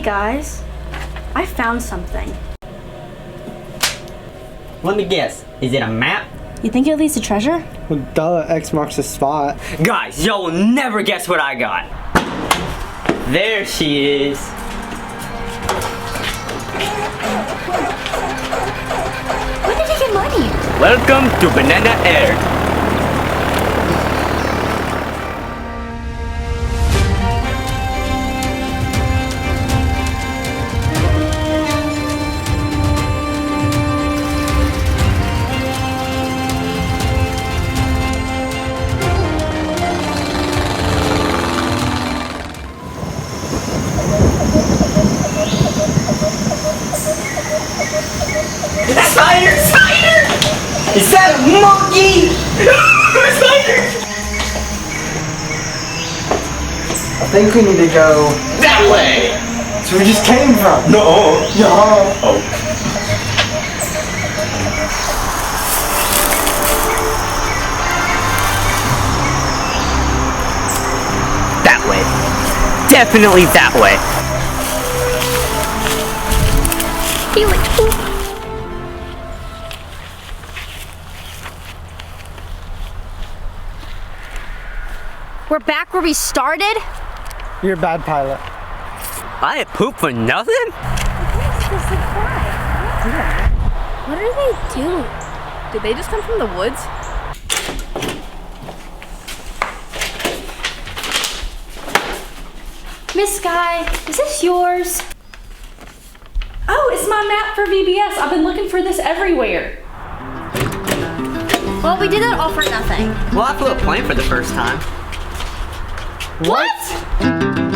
Hey guys, I found something. Let me guess. Is it a map? You think it leads to treasure? Well, duh, X marks the spot. Guys, y'all will never guess what I got. There she is. When did he get money? Welcome to Banana Air. Spider! Spider! Is that a monkey? Spider! I think we need to go That way! so we just came from. No! No. Oh. That way. Definitely that way. We're back where we started? You're a bad pilot. I had poop for nothing? What are they doing? Did they just come from the woods? Miss Sky, is this yours? Oh, it's my map for VBS. I've been looking for this everywhere. Well, we did that all for nothing. Well, I flew a plane for the first time. What?